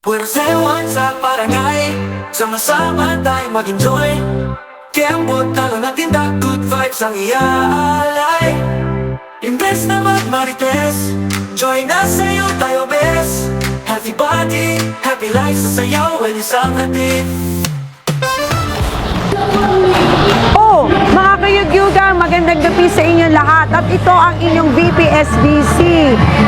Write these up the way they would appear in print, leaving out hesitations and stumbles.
Puwersewan sa barangay, sama-sama tayo mag-enjoy. Kembot talo na tinda, good vibes ang iaalay. Imbes na magmarites, joy na sa'yo tayo best. Healthy body, happy life sa sayaw, well isang hatid. Oh, mga kayugyugan, magandang gabi sa inyong lahat. At ito ang inyong VPSBC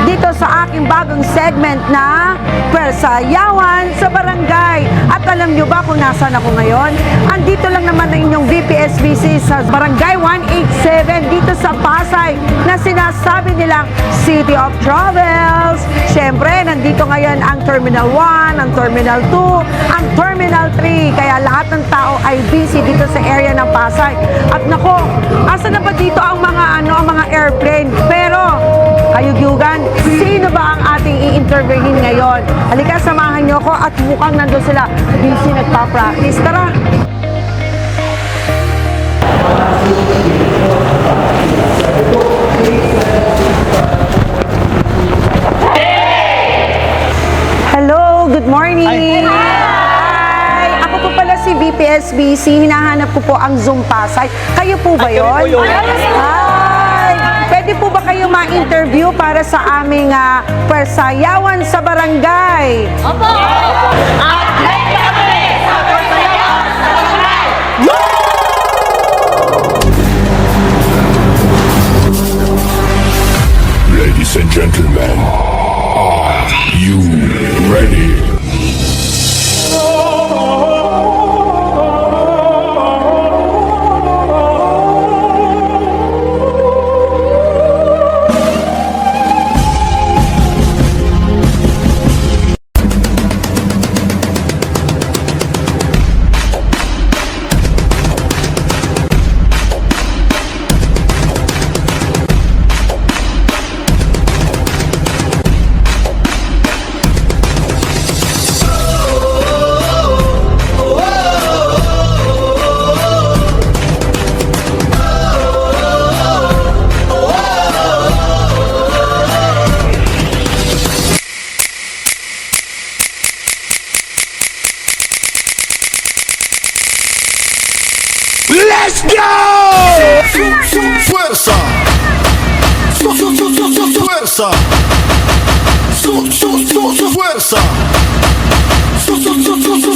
dito sa aking bagong segment na Pwersayawan sa Barangay. At alam nyo ba kung nasaan ako ngayon? Andito lang naman ang inyong VPSBC sa Barangay 187 dito sa Pasay na sinasabi nilang City of Travels. Siyempre, nandito ngayon ang Terminal 1, ang Terminal 2, ang Terminal 3. Kaya lahat ng tao ay busy dito sa area ng Pasay. At nako, asa na ba dito ang mga airplane? Pero, kayugyugan, sino ba ang ating i-interviewin ngayon? Halika, samahan niyo ako at mukhang nandun sila. Busy nagpa-practice. Tara! Hello, good morning! Hi! Ako po pala si VPSBC. Hinahanap ko po ang Zoom Pasay. Kayo po ba yun? Hi! Pwede po ba kayo ma-interview para sa aming Pwersayawan sa Barangay? Opo! At ready kami sa Pwersayawan sa Barangay! Ladies and gentlemen, are you ready? Let's go! Fuerza! Fuerza! Fuerza!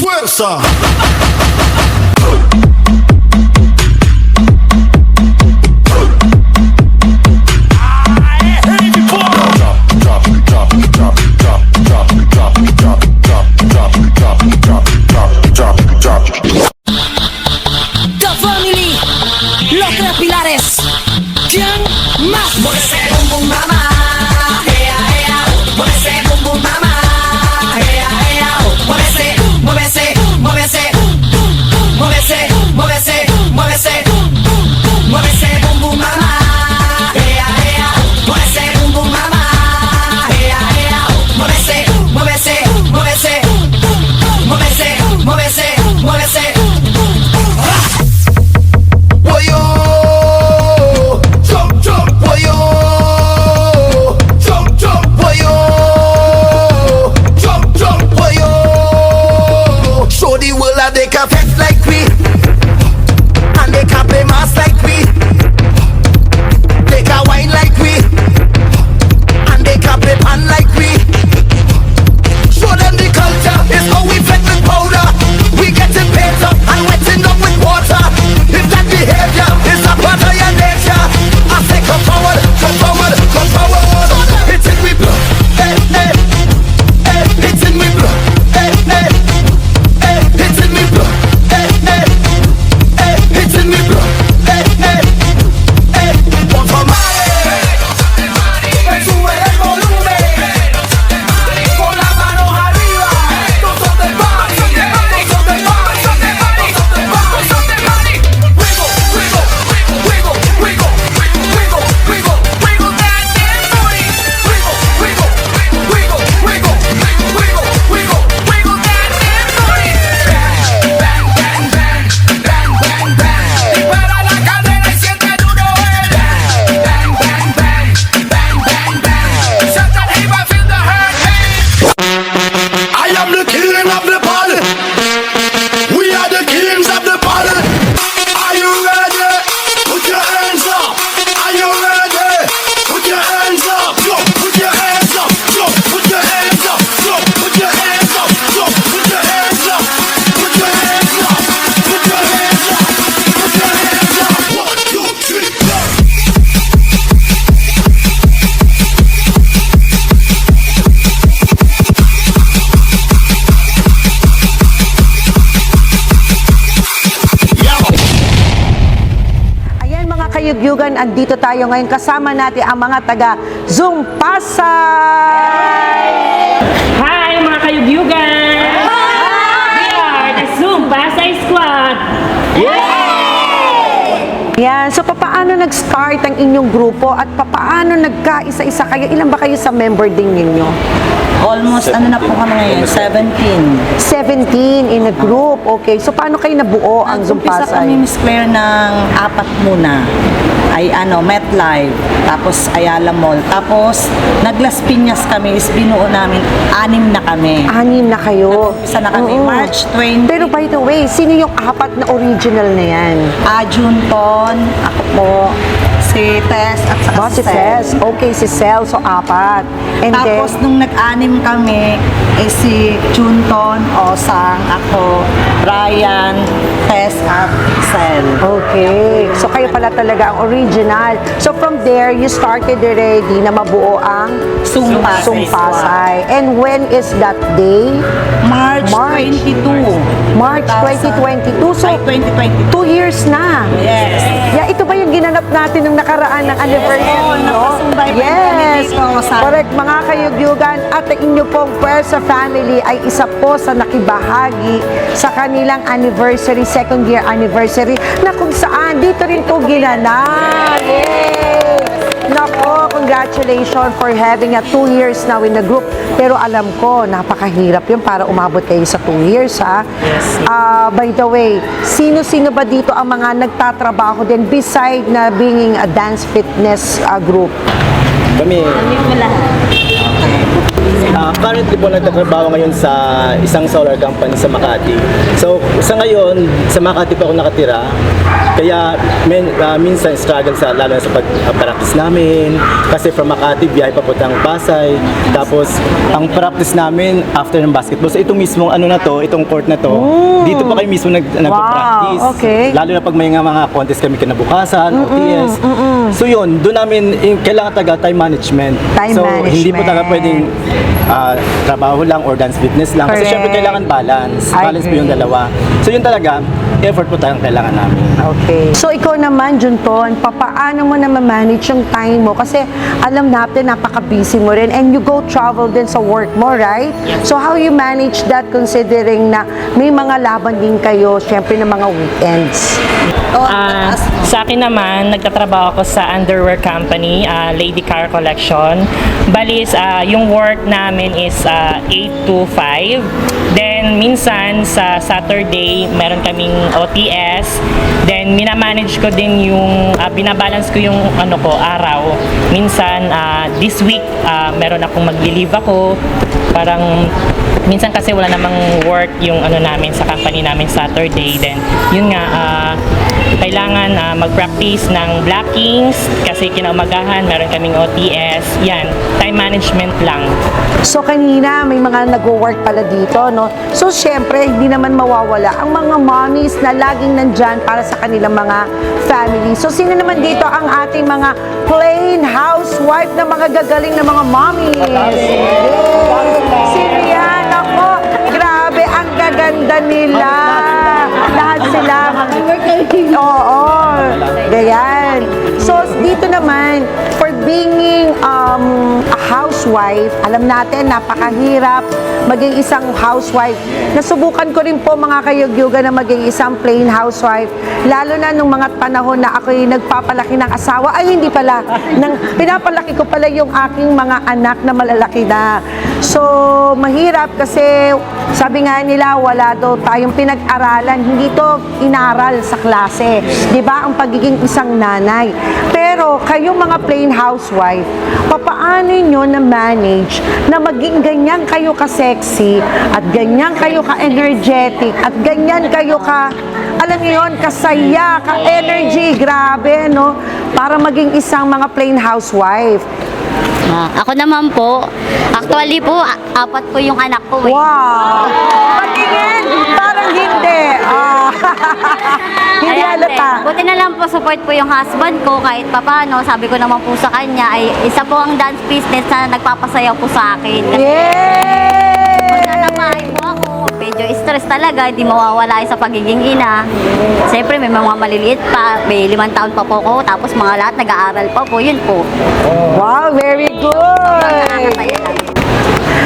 Fuerza! The Family, los tres pilares. ¿Quién más? Mueve ese bum bum mama, ea ea. Mueve ese bum bum mama, ea ea. Mueve ese, mueve ese, mueve ese bum bum bum. am the king of the party. We are the kings of the party. Are you ready? Put your hands up. Are you ready? Put your hands up. Yo, put your hands up. Yo, put your hands up. Yo, put your hands up. Yo, put your hands up. Put your hands up. Put your hands up. Put your hands up. 1, 2, 3, go. Ayan mga kayugyugan, andito tayo ngayon. Kasama natin ang mga taga Zoom Pasay! Hi mga kayugyugan! We are the Zoom Pasay Squad! Yan. So, papaano nag-start ang inyong grupo at papaano nagkaisa-isa kayo? Ilan ba kayo sa member din ninyo? Almost, ano na po kami ngayon? 17. 17 in a group. Okay. So, paano kayo nabuo ang Zoom Umpisa kami, Pasay? Miss Claire, ng 4 muna. Ay MetLife, tapos Ayala Mall. Tapos, nag-Las Piñas kami, is binuo namin, 6 na kami. 6 na kayo. Nag-umpisa na kami, Oo. March 20. Pero by the way, sino yung 4 na original na yan? Junton, ako po, si Tess, at saka Oh, si Sel. Cez. Okay, si Cel. So, 4. And Tapos, then, nung nag-6 kami, si Junton, Osang, ako, Ryan, Tess, at Sel. okay. So, kayo pala talaga ang original. So, from there, you started already na mabuo ang Zoom Pasay Zoom Pasay. And when is that day? March 22. March 2022. So, Ay, 2022. 2 years na. Yes. Yeah, ito ba yung ginanap natin nung nakaraan ng anniversary, Oo, no? nakasumbay pa kami Yes. dito sa- Correct, mga kayugyugan. At ang inyo pong Puwersa family ay isa po sa nakibahagi sa kanilang anniversary, second year anniversary, na kung saan dito rin po ginanap. Yay! Nako, congratulations for having a 2 years now in the group. Pero alam ko, napakahirap yun para umabot kayo sa 2 years, ha? By the way, sino-sino ba dito ang mga nagtatrabaho din beside na being a dance fitness group? Kami, currently po nagtatrabaho ngayon sa isang solar company sa Makati. So, sa ngayon, sa Makati po ako nakatira. Kaya minsan struggle lalo na sa pag-practice namin. Kasi from Makati, biyahe papuntang Pasay. Tapos, ang practice namin after ng basketball. So, itong mismong itong court na to, dito pa kayo mismo nag-practice. okay. Lalo na pag may mga contest kami kinabukasan, OTS. So yun, doon namin kailangan time management. Time so hindi po management. talaga pwedeng trabaho lang or dance fitness lang. Kasi Correct. syempre kailangan balance. I Balance po yung agree. dalawa. So yun talaga, effort po tayong kailangan namin. Okay. So, ikaw naman, Junton, papaano mo na ma-manage yung time mo? Kasi alam natin, napaka-busy mo rin and you go travel din sa work mo, right? So, how you manage that considering na may mga laban din kayo, syempre ng mga weekends? Sa akin naman, nagtatrabaho ako sa underwear company, Lady Car Collection. Balis, yung work namin is 8 to 5. Then, minsan sa Saturday, meron kaming OTS. Then, minamanage ko din yung, binabalance ko yung araw. Minsan, this week, meron akong magli-leave ako. Parang, minsan kasi wala namang work yung namin sa company namin Saturday. Then, yun nga, kailangan mag-practice ng blockings kasi kinaumagahan, meron kaming OTS. Yan, time management lang. So, kanina, may mga nag-work pala dito, no? So, syempre, hindi naman mawawala ang mga mommies na laging nandyan para sa kanilang mga family. So, sino naman dito ang ating mga plain housewife na mga gagaling na mga mommies? Sino yan? Ako, grabe, ang gaganda nila. Lahat sila. Oo, ganyan. So, dito naman, for being a housewife, alam natin, napakahirap maging isang housewife. Nasubukan ko rin po mga kayugyugan na maging isang plain housewife. Lalo na nung mga panahon na ako'y nagpapalaki ng asawa. Ay, hindi pala. Pinapalaki ko pala yung aking mga anak na malalaki na. So, mahirap kasi sabi nga nila wala daw tayong pinag-aralan, hindi to inaral sa klase. 'Di ba ang pagiging isang nanay? Pero kayong mga plain housewife, papaano nyo na manage na maging ganyan kayo ka-sexy at ganyan kayo ka-energetic at ganyan kayo alam niyo yun, kasaya, ka-energy, grabe, no? Para maging isang mga plain housewife. Ako naman po, actually po, apat po yung anak ko eh. Wow! Patingin! Parang hindi. Hindi Ayan, halata. buti na lang po support po yung husband ko kahit papano. Sabi ko naman po sa kanya ay isa po ang dance business na nagpapasayaw po sa akin. Kasi Yay! natapahin po ako. Medyo stress talaga, hindi mawawala sa pagiging ina. Siyempre may mga maliliit pa, may 5 taon pa po ako, tapos mga lahat nag-aaral pa po, yun po. Wow, very good! Nakakasaya lang.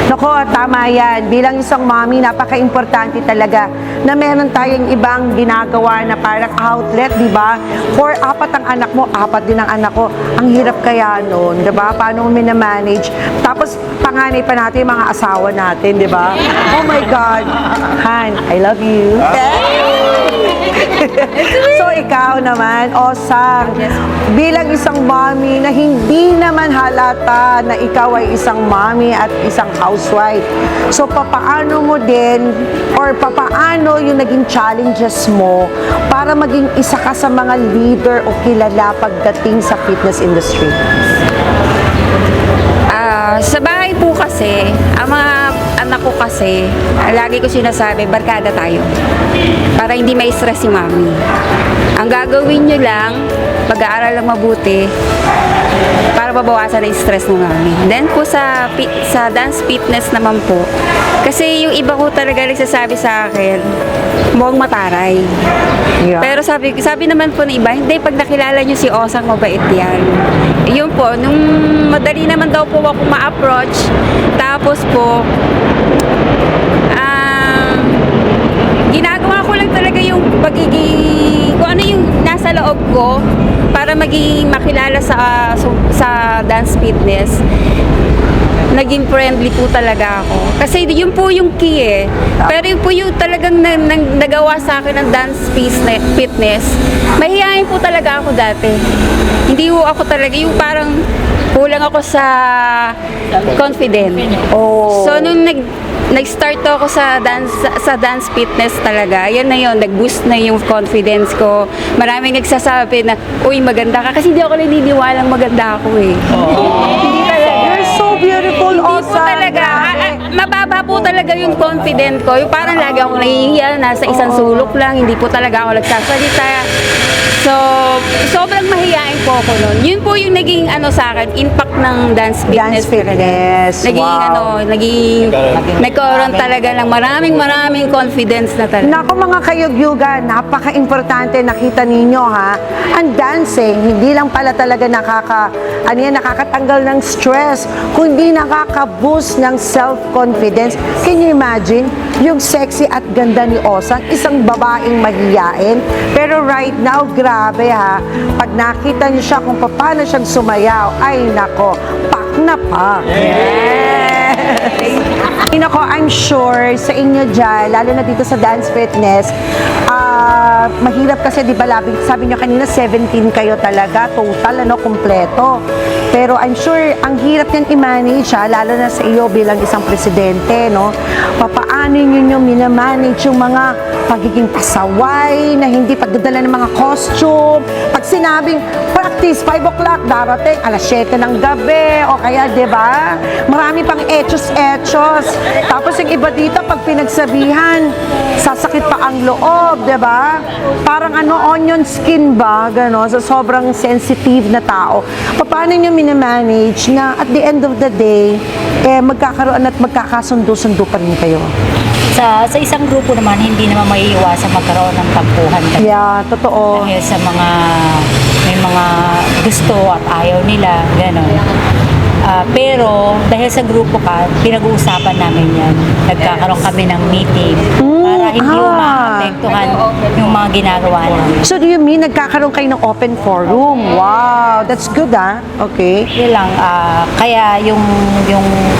Nako, tama yan. Bilang isang mommy, napaka-importante talaga na meron tayong ibang ginagawa na parang outlet, di ba? For 4 ang anak mo, 4 din ang anak ko. Ang hirap kaya nun, di ba? Paano mo minamanage? Tapos, panganay pa natin yung mga asawa natin, di ba? Oh my God. Han, I love you. So, ikaw naman, Osang, bilang isang mommy na hindi naman halata na ikaw ay isang mommy at isang housewife. So, papaano mo din or papaano yung naging challenges mo para maging isa ka sa mga leader o kilala pagdating sa fitness industry? Sa bahay po kasi, ang mga anak ko kasi, lagi ko sinasabi, barkada tayo. Para hindi may stress si mami. Ang gagawin nyo lang, pag-aaral lang mabuti, para mabawasan ang stress ng mami. Then po sa dance fitness naman po, kasi yung iba ko talaga nagsasabi sa akin, mukhang mataray. Yeah. Pero sabi naman po ng iba, hindi, pag nakilala nyo si Osang, mabait yan. Yun po, nung madali naman daw po ako ma-approach, tapos po, ginagawa ko lang talaga yung pagiging, kung ano yung nasa loob ko, para maging makilala sa dance fitness. Naging friendly po talaga ako. Kasi yun po yung key eh. Pero yun po yung talagang nagawa sa akin ng dance fitness. Mahihayin po talaga ako dati. Hindi po ako talaga, yung parang kulang ako sa confident. Oh. So nung nag-start ako sa dance fitness talaga, yan na yun, nag-boost na yung confidence ko. Maraming nagsasabi na, uy, maganda ka. Kasi hindi ako naniniwalang maganda ako eh. Hindi talaga. You're so beautiful, Hindi po Osang. talaga. Mababa po talaga yung confident ko. Yung parang lagi akong nahihiya, nasa isang sulok lang, hindi po talaga ako nagsasalita. So, sobrang mahihain po ako nun. Yun po yung naging sa akin, impact ng dance fitness. Dance fitness. Naging Wow. nagkaroon talaga ng maraming confidence na talaga. Naku mga kayugyugan, napaka-importante nakita ninyo ha. Ang dancing, hindi lang pala talaga nakakatanggal ng stress, kundi nakaka-boost ng self-confidence. Can you imagine? Yung sexy at ganda ni Osang, isang babaeng mahiyain. Pero right now, grabe ha. Pag nakita niyo siya kung paano siyang sumayaw, ay nako, pak na pak. Nako, I'm sure sa inyo dyan, lalo na dito sa dance fitness, mahirap kasi, di ba, sabi nyo kanina, 17 kayo talaga, total, kumpleto. Pero I'm sure, ang hirap yan i-manage, lalo na sa iyo bilang isang presidente, no? Papaano nyo minamanage yung mga pagiging pasaway, na hindi pagdadala ng mga costume. Pag sinabing, practice, 5 o'clock, darating, alas 7 ng gabi, o kaya, di ba? Marami pang etchos. Tapos yung iba dito, pag pinagsabihan, sasakit pa ang loob, di ba? Parang onion skin ba? Gano, so sobrang sensitive na tao. Paano nyo minamanage na at the end of the day, magkakaroon at magkakasundo-sundo pa rin kayo? Sa isang grupo naman, hindi naman maiiwasan magkaroon ng tampuhan. Yeah, totoo. Dahil sa may mga gusto at ayaw nila, gano'n. Pero dahil sa grupo ka, pinag-uusapan namin yan. Nagkakaroon kami ng meeting para hindi maapektuhan yung mga ginagawa namin. So do you mean nagkakaroon kayo ng open forum? Wow, that's good Okay. Yun lang, kaya yung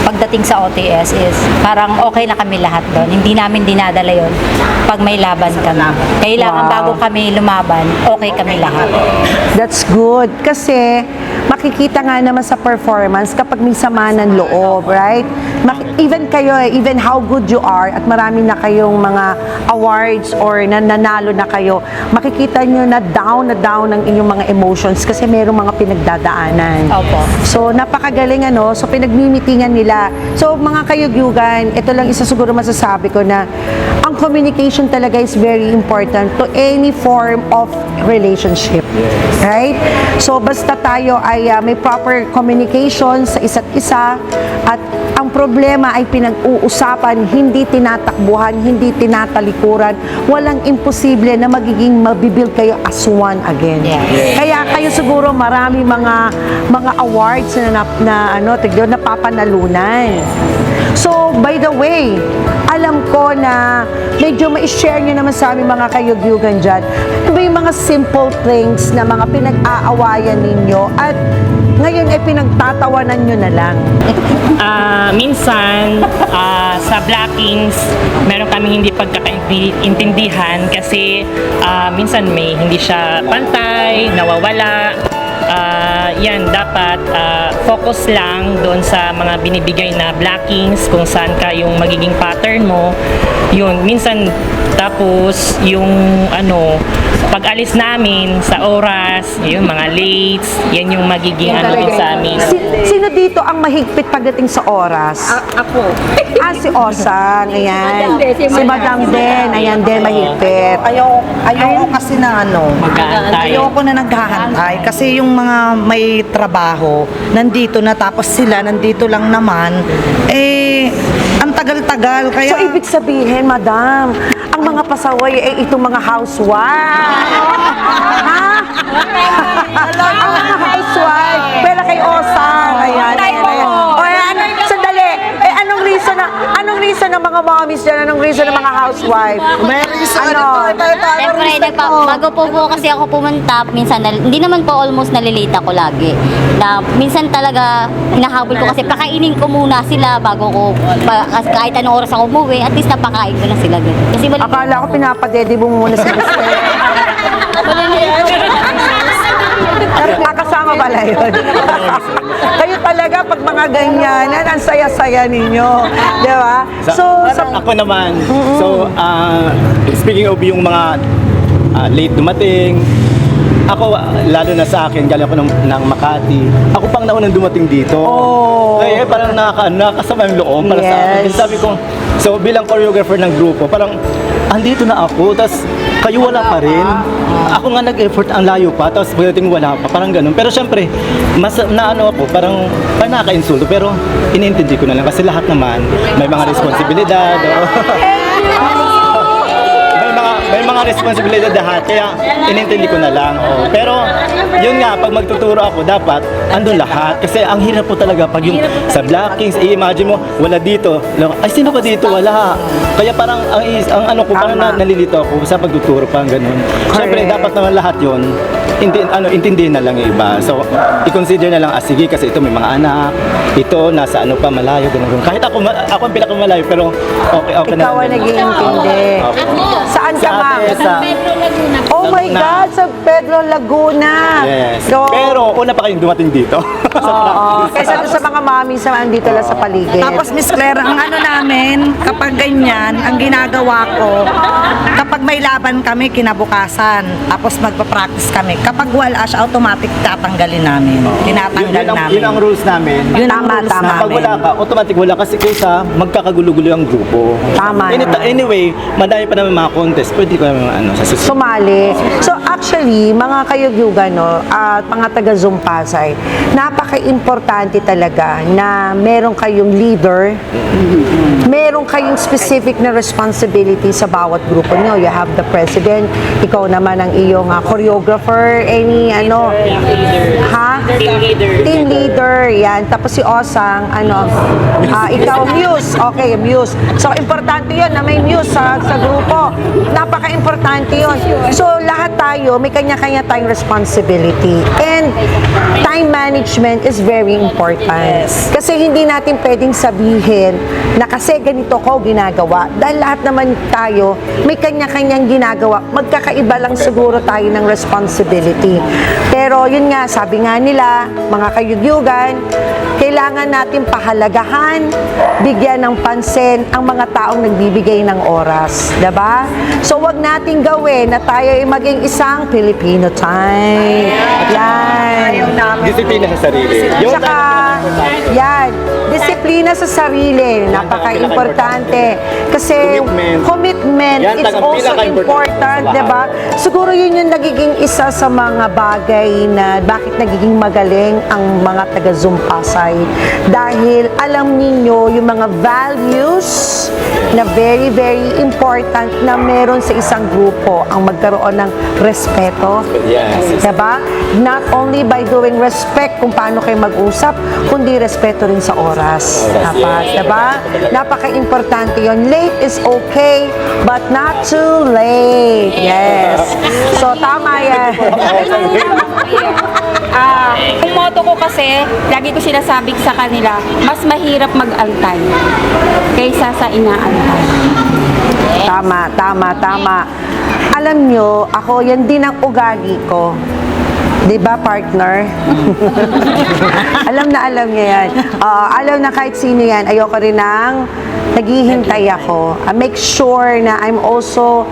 pagdating sa OTS is parang okay na kami lahat doon. Hindi namin dinadala yun pag may laban kami. Kailangan Wow. bago kami lumaban, okay kami lahat. That's good. Kasi makikita nga naman sa performance kapag may sama ng loob, right? Even kayo, even how good you are at marami na kayong mga awards or nanalo na kayo, makikita nyo na down ang inyong mga emotions kasi merong mga pinagdadaanan. Opo. So, napakagaling So, pinagmimitingan nila. So, mga kayugyugan, ito lang isa siguro masasabi ko na ang communication talaga is very important to any form of relationship. Right? So, basta tayo ay may proper communication sa isa't isa at ang problema ay pinag-uusapan, hindi tinatakbuhan, hindi tinatalikuran. Walang imposible na magiging mabibuild kayo as one again. Kaya kayo siguro marami mga awards na napapanalunan. So, by the way, alam ko na medyo ma-share nyo naman sa aming mga kayugyugan dyan. Ano ba yung mga simple things na mga pinag-aawayan ninyo at ngayon ay pinagtatawanan nyo na lang? Minsan, sa Blackings, meron kami hindi pagkakaintindihan kasi minsan may hindi siya pantay, nawawala. Yan, dapat focus lang doon sa mga binibigay na blockings, kung saan ka yung magiging pattern mo. Yun, minsan tapos yung pag-alis namin sa oras, yung mga lates, yan yung magiging din sa amin. Sino dito ang mahigpit pagdating sa oras? Ako. Si Osang, ayan. Si Madam din, ayan din, mahigpit. Ayoko kasi na Mag-aantay. ayoko na naghahantay kasi yung mga may trabaho nandito na tapos sila nandito lang naman ang tagal-tagal kaya So, ibig sabihin, Madam, ang mga pasaway ay itong mga housewife. Ha? Ang mga housewife. Pwela kay Osang. Ayan. O, sandali. Anong reason ng mga mommies dyan? Anong reason ng mga housewife? may reason Siyempre, bago po kasi ako pumunta, minsan, hindi naman po almost nalilate ako lagi. Na minsan talaga, hinahabol ko kasi pakainin ko muna sila bago ko, kahit anong oras ako umuwi, at least napakain ko na sila. Kasi Akala ko pinapadede mo muna sa mister. Nakakasama pala yun. Kayo talaga, pag mga ganyanan, ang saya-saya ninyo. Di ba? Ako naman, speaking of yung mga late dumating, ako, lalo na sa akin, galing ako ng Makati. Ako pang naunang dumating dito. Kaya parang nakakasama yung loob para sa akin. Kasi sabi ko, so bilang choreographer ng grupo, parang andito na ako, tapos kayo wala pa rin. Ako nga nag-effort, ang layo pa, tapos pagdating wala pa, parang ganun. Pero syempre, mas naano ako, parang nakaka-insulto, pero iniintindi ko na lang kasi lahat naman may mga responsibilidad. May mga responsibilidad lahat, kaya inintindi ko na lang. Pero yun nga, pag magtuturo ako, dapat andun lahat. Kasi ang hirap po talaga pag yung sa Blackings, i-imagine mo, wala dito. Ay, sino ba dito? Wala. Kaya parang ang parang nalilito ako sa pagtuturo, parang ganun. Siyempre, dapat naman lahat yun. Intindihin na lang yung iba. So, i-consider na lang, sige, kasi ito may mga anak, ito nasa pa, malayo, ganun. Kahit ako ang pinakamalayo, pero okay na. Ikaw ang nag-iintindi. Saan ka, ma'am? Oh my God, sa Pedro Laguna. Yes. So, Pero una pa kayong dumating dito. kaysa doon sa mga mami sa andito lang sa paligid. Tapos Miss Claire, ang namin, kapag ganyan, ang ginagawa ko, kapag may laban kami, kinabukasan, tapos magpa-practice kami. Kapag wala siya, automatic tatanggalin namin. Tinatanggal namin. Yun ang rules namin. Yun ang rules Tama. Pag wala ka, automatic wala kasi kaysa magkakagulo-gulo ang grupo. Tama. Anyway, madami pa naman mga contest, pwede ko naman sa susunod. sumali. So actually, mga kayugyugan, no, at mga taga-Zoom Pasay, napaka-importante talaga na meron kayong leader, meron kayong specific na responsibility sa bawat grupo nyo. You have the president, ikaw naman ang iyong choreographer, Team leader, yan. Tapos si Osang, ikaw muse. Okay, muse. So, importante yun na may muse sa grupo. Napaka-importante yun. So, lahat tayo, may kanya-kanya tayong responsibility. And time management is very important. Kasi hindi natin pwedeng sabihin na kasi ganito ko ginagawa. Dahil lahat naman tayo, may kanya-kanyang ginagawa. Magkakaiba lang siguro tayo ng responsibility. Pero yun nga, sabi nga nila, mga kayugyugan, kailangan natin pahalagahan, bigyan ng pansin ang mga taong nagbibigay ng oras. Diba? So, wag nating gawin na tayo ay maging isang Filipino time. Yan. Disiplina sa sarili. Saka, yan, disiplina sa sarili, napaka-importante. Kasi commitment Yan, is also pinaka-importante important, sa lahat. diba? Siguro yun yung nagiging isa sa mga bagay na bakit nagiging magaling ang mga taga-Zoom Pasay. Dahil alam ninyo yung mga values na very, very important na meron sa isang grupo ang magkaroon ng respeto. Yes. Diba? Not only by doing respect kung paano kayo mag-usap, kundi respeto rin sa oras. Dapat, diba? Napaka-importante yun. Late is okay, but not too late. Yes. So, tama yan. Ang motto ko kasi, lagi ko sinasabi sa kanila, mas mahirap mag-antay kaysa sa inaantay. Tama. Alam nyo, ako, yan din ang ugali ko. Diba, partner? alam niya yan. Alam na kahit sino yan, ayoko rin ng naghihintay ako. Make sure na I'm also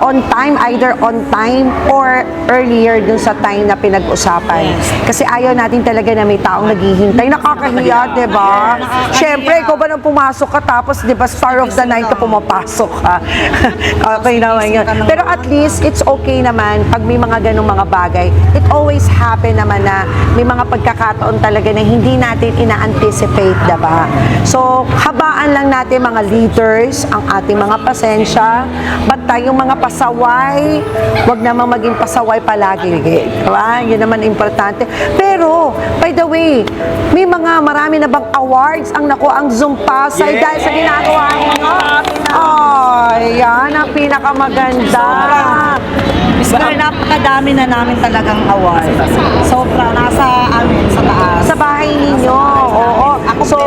on time, either on time or earlier dun sa time na pinag-usapan. Kasi ayaw natin talaga na may taong naghihintay. Nakakahiya, diba? Siyempre, ikaw ba nang pumasok ka tapos, diba, star of the night ka pumapasok ka. Okay naman yun. Pero at least, it's okay naman pag may mga ganong mga bagay. It always happen naman na may mga pagkakataon talaga na hindi natin ina-anticipate, diba? So, habaan lang natin mga leaders ang ating mga pasensya. Ba't tayong mga pasaway? Huwag naman maging pasaway palagi. Diba? Yun naman importante. Pero, by the way, may marami na bang awards ang nakuha ang Zoom Pasay dahil sa ginagawa nyo? Ay, yan ang pinakamaganda. Dahil napakadami na namin talagang award. Sobra, nasa amin, sa taas. Sa bahay ninyo. Oo. So,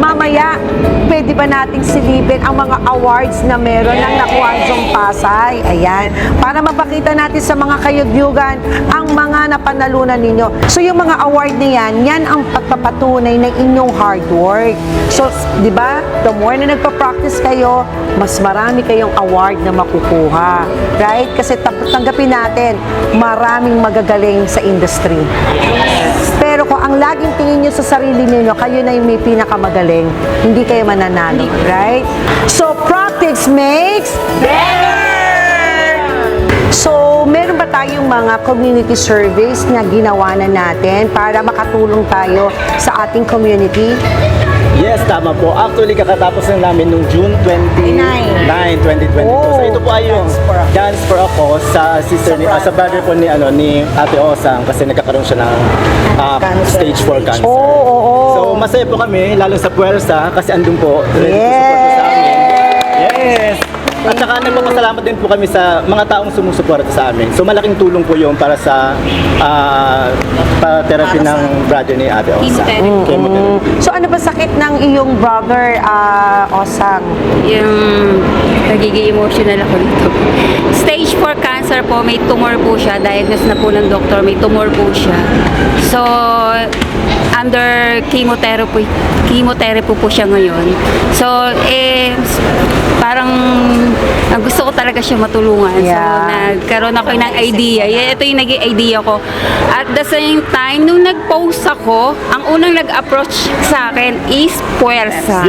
mamaya, pwede ba nating silipin ang mga awards na meron ng nakuha ang Zoom Pasay? Ayan. Para mapakita natin sa mga kayugyugan ang mga napanalunan ninyo. So, yung mga award na yan ang pagpapatunay ng inyong hard work. So, di ba? The more na nagpa-practice kayo, mas marami kayong award na makukuha. Right? Kasi tanggapin natin, maraming magagaling sa industry. Pero kung ang laging tingin nyo sa sarili ninyo, kayo na yung may pinakamagaling, hindi kayo mananalo. Right? So, practice makes better! So, meron ba tayong mga community surveys na ginawa na natin para makatulong tayo sa ating community? Yes, tama po. Actually, kakatapos na namin nung June 29, 2022. So ito po ay yung Dance for a Cause sa sister ni, sa brother po ni Ate Osang kasi nagkakaroon siya ng stage 4 cancer. So masaya po kami lalo sa puwersa kasi andun po ready to support po sa amin. Yes. At saka nagpapasalamat din po kami sa mga taong sumusuporta sa amin. So malaking tulong po yung para sa therapy ng brother ni Ate Osang. Chemotherapy. So ano ba sakit ng iyong brother, Osang? Yung nagiging emotional ako dito. Stage 4 cancer po, may tumor po siya. Diagnose na po ng doktor, may tumor po siya. So, under chemotherapy po siya ngayon. So, parang ang gusto ko talaga siya matulungan. Yeah. So, nagkaroon ako ng idea. Ito yung naging idea ko. At the same time, nung nag-post ako, ang unang nag-approach sa akin is Puwersa.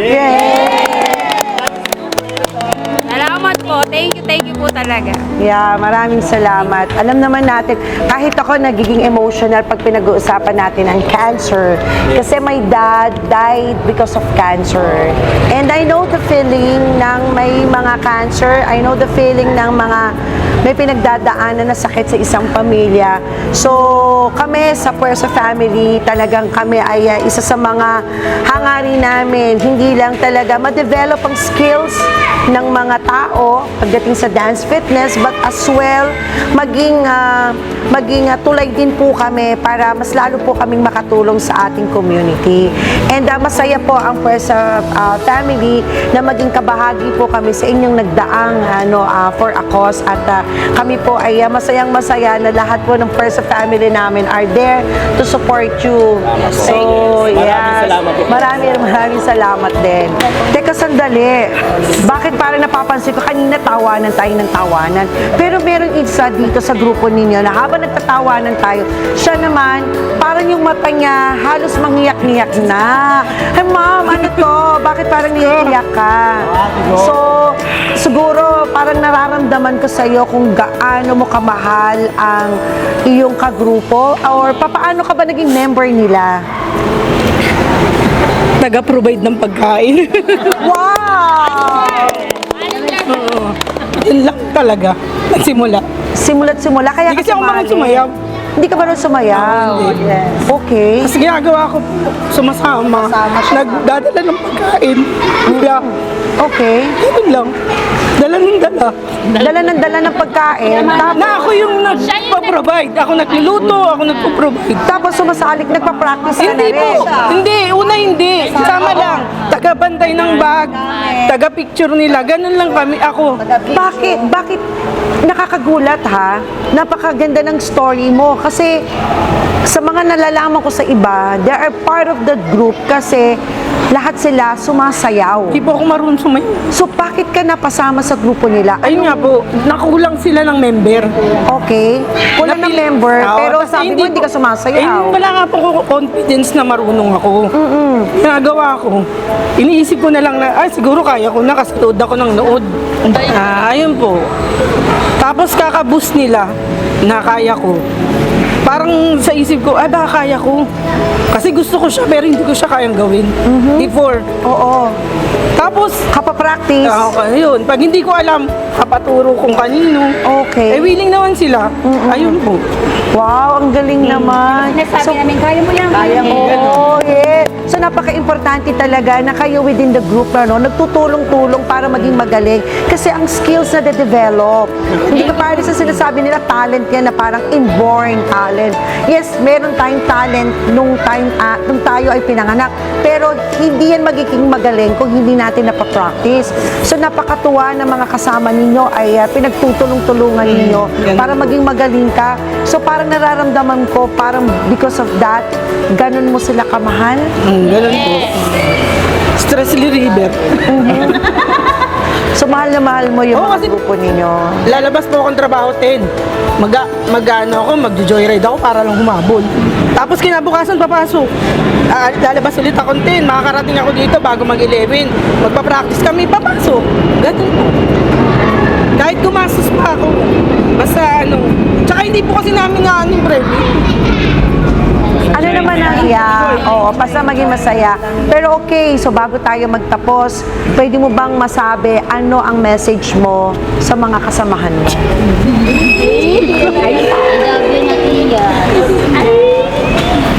Salamat po. Thank you po talaga. Yeah, maraming salamat. Alam naman natin, kahit ako nagiging emotional pag pinag-uusapan natin ang cancer. Kasi my dad died because of cancer. And I know the feeling ng may mga cancer. I know the feeling ng mga may pinagdadaanan na sakit sa isang pamilya. So, kami sa Puwersa Family, talagang kami ay isa sa mga hangarin namin. Hindi lang talaga ma-develop ang skills ng mga tao pagdating sa dance fitness, but as well maging tulay din po kami para mas lalo po kaming makatulong sa ating community. And masaya po ang Puwersa Family na maging kabahagi po kami sa inyong nagdaang for a cause, at kami po ay masayang-masaya na lahat po ng Puwersa Family namin are there to support you. So, yes. Maraming salamat din. Teka, sandali. Bakit parang napapansin ko, kanina tawanan tayo ng tawanan. Pero meron isa dito sa grupo ninyo na habang nagtatawanan tayo, siya naman, parang yung mata niya halos mangiyak-ngiyak na. Hey, ma'am, ano to? Bakit parang niyak ka? So, siguro parang nararamdaman ko sa iyo kung gaano mo kamahal ang iyong kagrupo, or papaano ka ba naging member nila? Nag-provide ng pagkain. Wow! Oo. Yun lang talaga. Nagsimula. Simula't-simula. Kaya Hindi kasi ako marunong sumayaw. Hindi ka marunong sumayaw? Hindi. Yes. Okay. Kasi ginagawa ko, sumasama. Nagdadala ng pagkain. Kaya, Okay. ganun lang. Dala ng dala. Dala ng pagkain. Na ako yung nagpa-provide. Ako nagluluto, ako nagpa-provide. Tapos sumasalik, nagpa-practice ka na Hindi rin. po. Hindi. Una hindi. Sama lang. Taga-bantay ng bag. Taga-picture nila. Ganun lang kami. Ako. Bakit nakakagulat ha? Napakaganda ng story mo kasi sa mga nalalaman ko sa iba, they are part of the group kasi lahat sila sumasayaw. Hindi po ako marunong sumayaw. So bakit ka napasama sa grupo nila? Ayun nga po. Nakulang sila ng member. Okay. Kulang ng member, Oo, pero kasi sabi mo hindi ka sumasayaw. Wala nga po ako confidence na marunong ako. Ginagawa ko. Iniisip ko na lang na, siguro kaya ko na kasi load ako ng nood. Ayun po. Tapos kakaboost nila na kaya ko. Parang sa isip ko, baka kaya ko. Kasi gusto ko siya pero hindi ko siya kayang gawin. Before. Oo. Tapos, Kapapractice. ayun. Pag hindi ko alam, kapaturo kung kanino. Okay. Willing naman sila. Ayun po. Wow, ang galing naman. Nasabi namin, kaya mo yan. Kaya mo. Oh, yeah. So, napaka-importante talaga na kayo within the group, nagtutulong-tulong para maging magaling. Kasi ang skills na de-develop. Hindi ka parang sa sinasabi nila, talent yan na parang inborn talent. Yes, meron tayong talent nung tayo ay pinanganak. Pero hindi yan magiging magaling kung hindi natin napapractice. So, napakatuwa na mga kasama ninyo ay pinagtutulong-tulungan ninyo para maging magaling ka. So, parang nararamdaman ko, parang because of that, ganun mo sila kamahal. Ganun po. Stress reliever. So, mahal na mahal mo yung mga grupo ninyo. Lalabas po akong trabaho 10. Mag-joyride ako para lang humabol. Tapos kinabukasan papasok. Lalabas ulit akong 10. Makakarating ako dito bago mag-11. Magpa-practice kami, papasok. Ganun po. Kahit gumastos pa ako. Basta Tsaka hindi po kasi namin yung premyo. Ano naman ang Oo, basta maging masaya. Pero okay, so bago tayo magtapos, pwede mo bang masabi ano ang message mo sa mga kasamahan mo?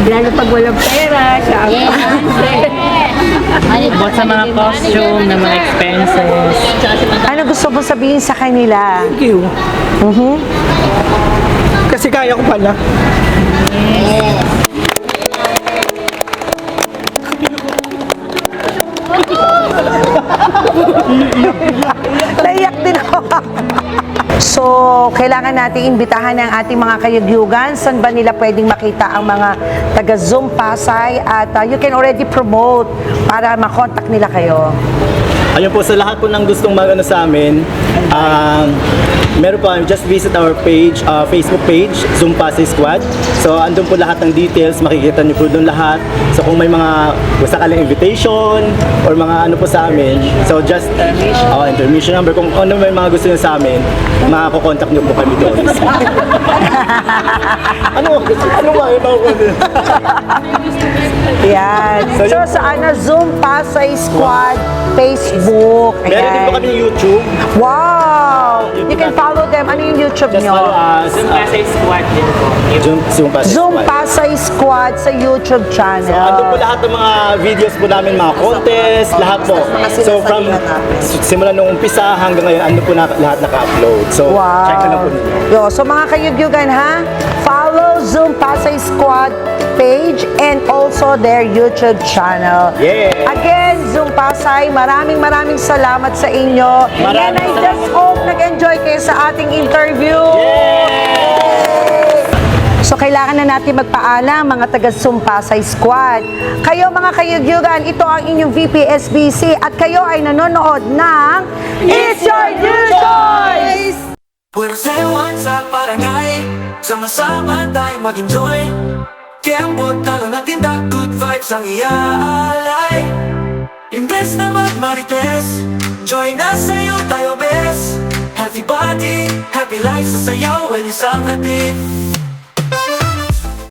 Lalo pag walang pera, siya ang About sa mga costume, na mga expenses. Ano gusto mo sabihin sa kanila? Thank you. Kasi kaya ko pala. Naiyak din ako. So, kailangan natin imbitahan ang ating mga kayagyugan. Saan ba nila pwedeng makita ang mga taga-Zoom Pasay? At you can already promote para makontak nila kayo. Ayun po, sa lahat po ng gustong magano sa amin, meron po, just visit our page, Facebook page, Zoom Pasay Squad. So, andun po lahat ng details, makikita niyo po doon lahat. So, kung may mga sakaling invitation or mga ano po sa amin, so just intermission number, kung ano may mga gusto niyo sa amin, makakokontak niyo po kami doon. ano ba? Yan. So, sa Zoom Pasay Squad Facebook. Meron din po kami yung YouTube. Wow! You can follow them. Ano yung YouTube Just nyo? follow us. Zoom Pasay Squad din po. Zoom Pasay Zoom Squad. Pasay Squad sa YouTube channel. So, andun po lahat ng mga videos po namin, mga contest, lahat po. So, from simula nung umpisa hanggang ngayon, andun po lahat naka-upload. So, Wow. check na lang po ninyo. Yo, so mga kayugyugan ha, follow Zoom Pasay Squad page and also their YouTube channel. Yeah. Again, Zoom Pasay, maraming salamat sa inyo. And I just hope nag-enjoy kayo sa ating interview. Yay! So kailangan na natin magpaalam mga taga Zoom Pasay Squad. Kayo mga kayugyugan, ito ang inyong VPSBC at kayo ay nanonood ng It's Your New Choice! Buenos Aires sa barangay, sama-sama tayo mag-enjoy. Kembot talo ng tinda, good vibes ang iaalay. Imbes na magmarites, join us sa'yo tayo best. Healthy body, happy life sa sayaw, well isang hatid.